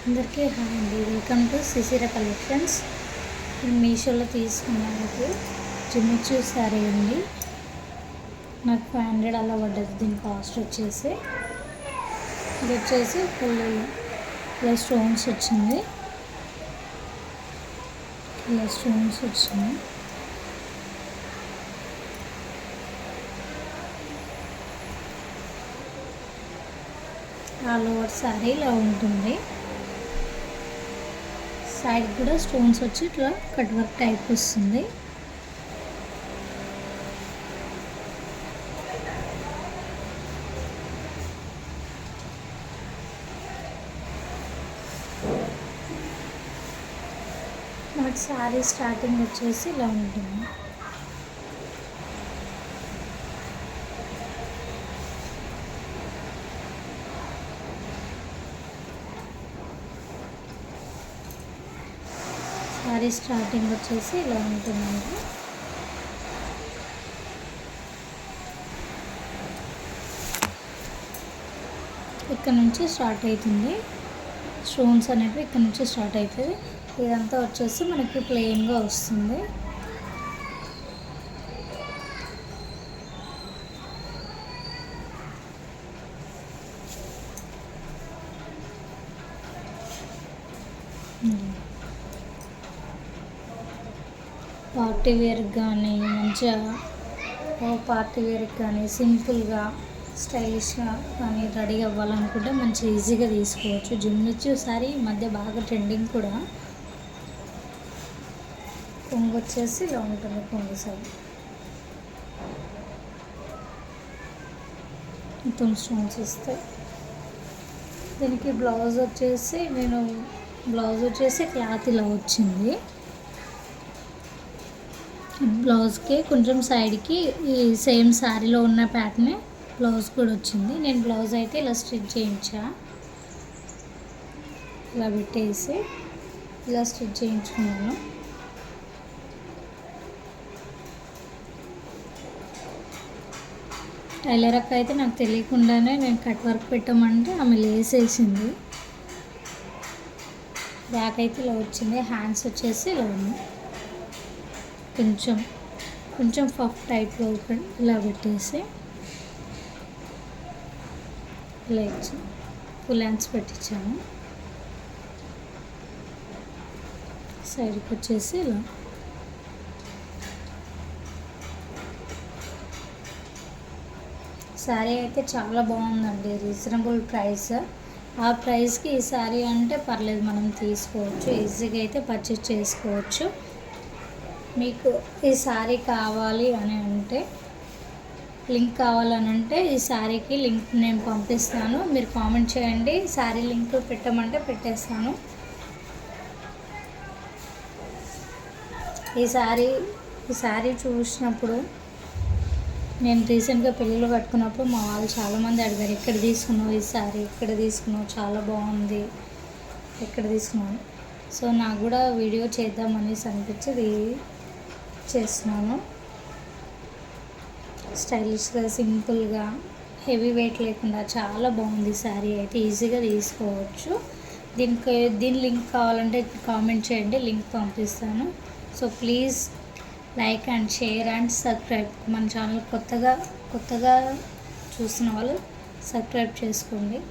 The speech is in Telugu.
అందరికీ హాయ్ అండి. Welcome to Sisira collections. నేను మీషోలో తీసుకున్నాను. జిమ్మిచూ శారీ అండి. నాకు 500 అలా పడ్డది. దీని కాస్ట్ వచ్చేసి ఇది వచ్చేసి ఇలా స్టోన్స్ వచ్చింది. ఇలా స్టోన్స్ వచ్చింది. ఆల్ ఓవర్ శారీ ఇలా ఉంటుంది. సైడ్ కూడా స్టోన్స్ వచ్చి ఇట్లా కట్ వర్క్ టైప్ వస్తుంది. నాకు శారీ స్టార్టింగ్ వచ్చేసి ఇలా ఉంటుంది. శారీ స్టార్టింగ్ వచ్చేసి ఇలా ఉంటుందండి. ఇక్కడ నుంచి స్టార్ట్ అవుతుంది. స్టోన్స్ అనేవి ఇక్కడ నుంచి స్టార్ట్ అవుతుంది. ఇదంతా వచ్చేసి మనకి ప్లెయిన్గా వస్తుంది. పార్టీ వేర్కి కానీ మంచిగా పార్టీ వేర్కి కానీ సింపుల్గా స్టైలిష్గా కానీ రెడీ అవ్వాలనుకుంటే మంచి ఈజీగా తీసుకోవచ్చు. జిమ్మిచూ సారీ ఈ మధ్య బాగా ట్రెండింగ్ కూడా. కొంగు వచ్చేసి ఇలా ఉంటుంది. కొంగు సారీ మొత్తం స్టోన్స్ వస్తాయి. దీనికి బ్లౌజ్ వచ్చేసి క్లాత్ ఇలా వచ్చింది. బ్లౌజ్కి కొంచెం సైడ్కి ఈ సేమ్ శారీలో ఉన్న ప్యాటర్నే బ్లౌజ్ కూడా వచ్చింది. నేను బ్లౌజ్ అయితే ఇలా స్టిచ్ చేయించా. ఇలా పెట్టేసి ఇలా స్టిచ్ చేయించుకున్నాను. టైలర్ అక్క అయితే నాకు తెలియకుండానే నేను కట్ వర్క్ పెట్టమంటే ఆమె లేసేసింది. బ్యాక్ అయితే ఇలా వచ్చింది. హ్యాండ్స్ వచ్చేసి ఇలా ఉంది. కొంచెం పఫ్ టైప్లో ఇలా పెట్టేసి ఇలా ఇచ్చి ఫుల్ హ్యాండ్స్ పెట్టించాము. సైడ్కి వచ్చేసి ఇలా శారీ అయితే చాలా బాగుందండి. Reasonable price. ఆ ప్రైస్కి ఈ శారీ అంటే పర్లేదు, మనం తీసుకోవచ్చు. ఈజీగా అయితే పర్చేస్ చేసుకోవచ్చు. మీకు ఈ శారీ కావాలి అని అంటే లింక్ కావాలని అంటే ఈ శారీకి లింక్ నేను పంపిస్తాను. మీరు కామెంట్ చేయండి. శారీ లింక్ పెట్టమంటే పెట్టేస్తాను. ఈ శారీ చూసినప్పుడు నేను రీసెంట్గా పెళ్ళిళ్ళు కట్టుకున్నప్పుడు మా వాళ్ళు చాలామంది అడిగారు, ఎక్కడ తీసుకున్నావు ఈ శారీ, ఎక్కడ తీసుకున్నావు, చాలా బాగుంది, ఎక్కడ తీసుకున్నాను. సో నాకు కూడా వీడియో చేద్దామనేసి అనిపించి చేస్తున్నాను. స్టైలిష్గా సింపుల్గా హెవీ వెయిట్ లేకుండా చాలా బాగుంది శారీ అయితే. ఈజీగా తీసుకోవచ్చు. దీని లింక్ కావాలంటే కామెంట్ చేయండి, లింక్ పంపిస్తాను. So please like and share and subscribe. మన ఛానల్ కొత్తగా చూస్తున్న వాళ్ళు సబ్స్క్రైబ్ చేసుకోండి.